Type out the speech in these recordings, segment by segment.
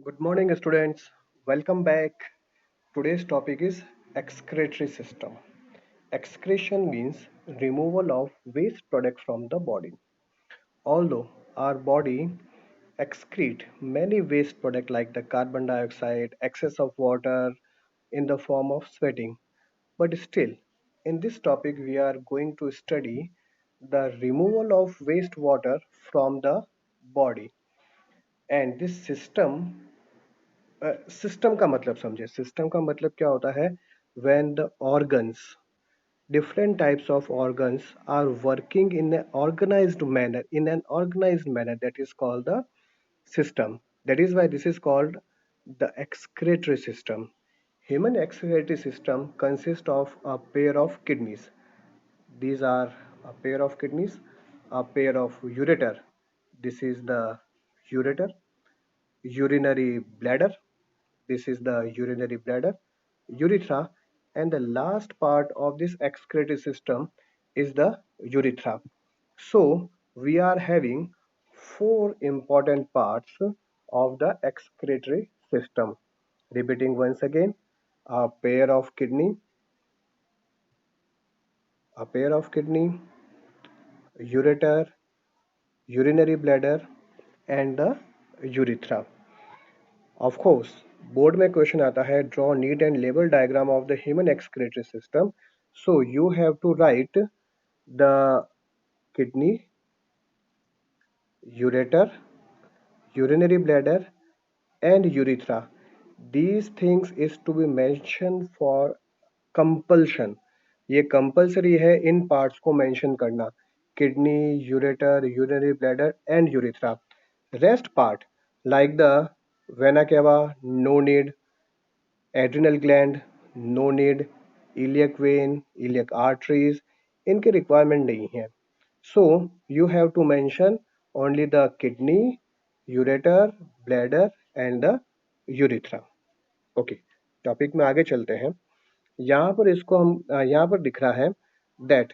Good morning, students. Welcome back. Today's topic is excretory system. Excretion means removal of waste product from the body. Although our body excrete many waste product like the carbon dioxide, excess of water in the form of sweating, but still, in this topic, we are going to study the removal of waste water from the body. And this system का मतलब समझे system का मतलब क्या होता है when the organs different types of organs are working in an organized manner that is called the system. That is why this is called the excretory system. Human excretory system consists of a pair of kidneys. These are a pair of kidneys, a pair of ureter. This is the ureter. Urinary bladder. This is the urinary bladder, urethra, and the last part of this excretory system is the urethra. So we are having four important parts of the excretory system. Repeating once again, a pair of kidney, a pair of kidney, ureter, urinary bladder, and the urethra. Of course, board में question आता है draw neat and label diagram of the human excretory system. So you have to write the kidney, ureter, urinary bladder, and urethra. These things is to be mentioned for compulsion. ये compulsory है इन parts को mention करना. Kidney, ureter, urinary bladder and urethra. Rest part like the vena cava, no need. Adrenal gland, no need. Iliac vein, iliac arteries, इनके requirement नहीं है. So you have to mention only the kidney, ureter, bladder and the urethra. Okay, topic में आगे चलते हैं. यहाँ पर इसको हम यहाँ पर दिख रहा है that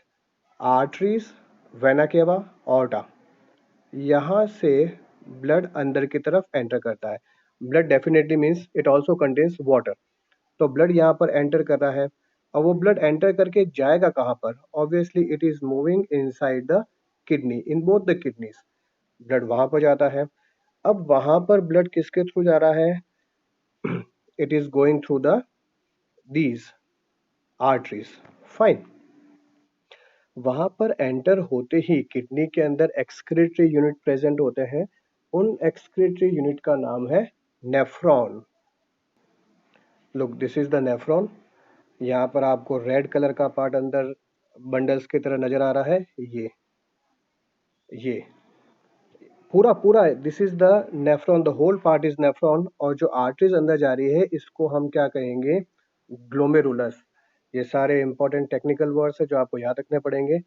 arteries, vena cava, aorta, यहाँ से ब्लड अंदर की तरफ एंटर करता है. Blood definitely means it also contains water. तो ब्लड यहाँ पर एंटर कर रहा है. और वो ब्लड एंटर करके जाएगा कहाँ पर? Obviously it is moving inside the kidney, in both the kidneys. Blood वहां पर जाता है. अब वहां पर ब्लड किसके थ्रू जा रहा है? It is going through the these arteries. Fine. वहां पर एंटर होते ही किडनी के अंदर एक्सक्रीटरी यूनिट प्रेजेंट होते हैं. उन एक्सक्रीटरी यूनिट का नाम है nephron. Look, this is the nephron. यहाँ पर आपको रेड कलर का पार्ट अंदर बंडल्स की तरह नजर आ रहा है. ये पूरा पूरा this is the nephron. The whole part is nephron. और जो आर्टरीज अंदर जा रही है इसको हम क्या कहेंगे? ग्लोमेरुलस. ये सारे इंपॉर्टेंट टेक्निकल वर्ड्स है जो आपको याद रखने पड़ेंगे.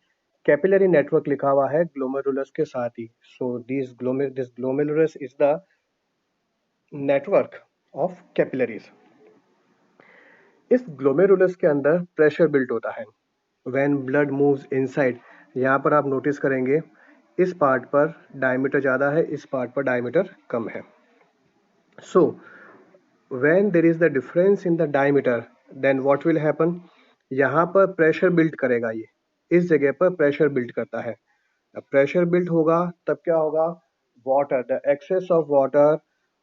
कैपिलरी नेटवर्क लिखा हुआ है ग्लोमेरुलस के साथ ही. So this glomerulus is the network of capillaries. इस ग्लोमेरुलस के अंदर प्रेशर बिल्ट होता है व्हेन ब्लड मूव्स इनसाइड. यहाँ पर आप नोटिस करेंगे इस पार्ट पर डायमीटर ज़्यादा है, इस पार्ट पर डायमीटर कम है. So when there is the difference in the diameter then what will happen? यहाँ पर प्रेशर बिल्ड करेगा. ये इस जगह पर प्रेशर बिल्ड करता है. प्रेशर बिल्ड होगा तब क्या होगा? Water, the excess of water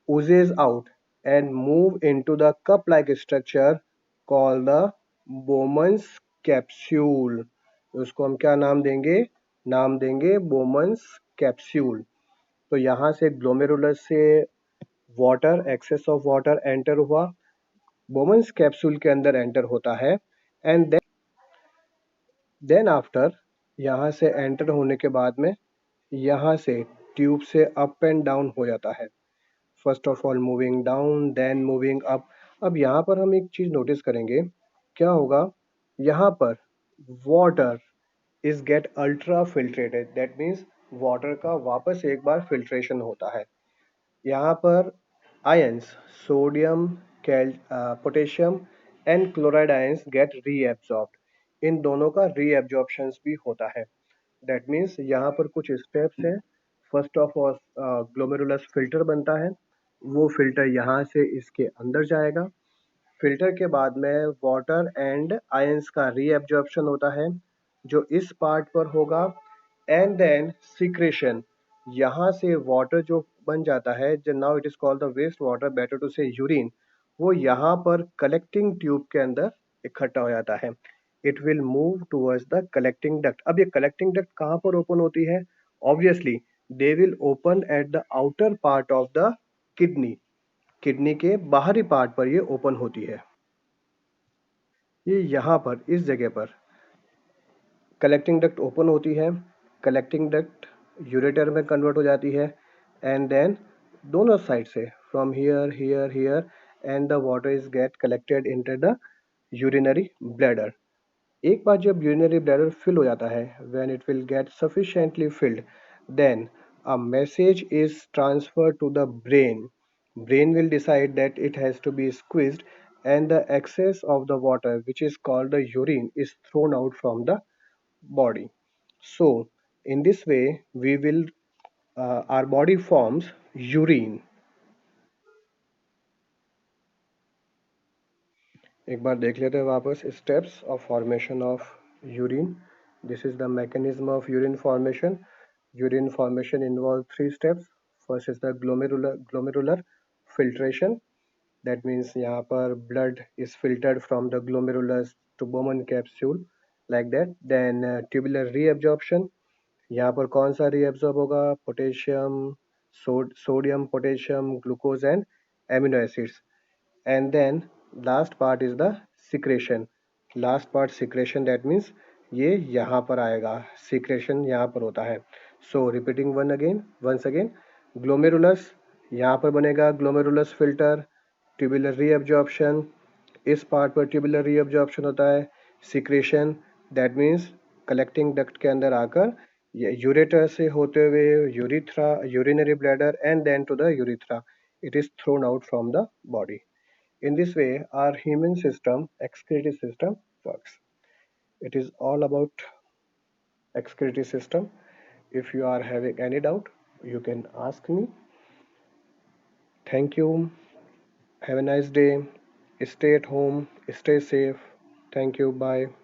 oozes out and move into the cup-like structure called the Bowman's capsule. उसको हम क्या नाम देंगे? नाम देंगे Bowman's capsule. तो यहाँ से ग्लोमेरुलस से water, excess of water enter हुआ, Bowman's capsule के अंदर एंटर होता है. एंड देन आफ्टर यहाँ से एंटर होने के बाद में यहाँ से ट्यूब से अप एंड डाउन हो जाता है. First of all moving down then moving up. अब यहाँ पर हम एक चीज नोटिस करेंगे. क्या होगा? यहाँ पर water is get ultra filtered. That means water का वापस एक बार फिल्ट्रेशन होता है. यहाँ पर ions, sodium, potassium and chloride ions get reabsorbed. इन दोनों का रीएब्जॉर्प्शन भी होता है. दैट मीन्स यहाँ पर कुछ स्टेप्स हैं. First of all glomerulus filter बनता है. वो फिल्टर यहाँ से इसके अंदर जाएगा। फिल्टर के बाद में वाटर एंड आयंस का रीएब्जॉर्प्शन होता है जो इस पार्ट पर होगा। एंड देन सिक्रेशन, यहाँ से वाटर जो बन जाता है, जो now it is called the waste water, better to say urine, वो यहाँ पर कलेक्टिंग ट्यूब के अंदर इकट्ठा हो जाता है। It will move towards the collecting duct. अब ये कलेक्टिंग डक्ट कहाँ पर ओपन होती है? Obviously they will open at the outer part of the kidney. Kidney के बाहरी पार्ट पर ये ओपन होती है। ये यहाँ पर इस जगह पर कलेक्टिंग डक्ट ओपन होती है। कलेक्टिंग डक्ट यूरेटर में कन्वर्ट हो जाती है। एंड देन दोनों साइड से from here here here and the water is get collected into the urinary bladder. एक बार जब यूरिनरी ब्लैडर फिल हो जाता है, when it will get sufficiently filled, then a message is transferred to the brain. Brain will decide that it has to be squeezed, and the excess of the water, which is called the urine, is thrown out from the body. So in this way we will our body forms urine. एक बार देख लेते हैं वापस steps of formation of urine. This is the mechanism of urine formation. Urine formation involve three steps. First is the glomerular filtration. That means यहाँ पर blood is filtered from the glomerulus to Bowman capsule, like that. Then tubular reabsorption. यहाँ पर कौन सा reabsorb होगा? Potassium, sodium, potassium, glucose and amino acids. And then last part is the secretion. Last part secretion, that means ये यहाँ पर आएगा, secretion यहाँ पर होता है। So repeating once again, glomerulus यहाँ पर बनेगा glomerulus filter, tubular reabsorption, इस पार्ट पर tubular reabsorption होता है। secretion, that means collecting duct के अंदर आकर ये ureter से होते हुए urethra, urinary bladder and then to the urethra, it is thrown out from the body. In this way, our human system, excretory system, works. It is all about excretory system. If you are having any doubt, you can ask me. Thank you. Have a nice day. Stay at home. Stay safe. Thank you. Bye.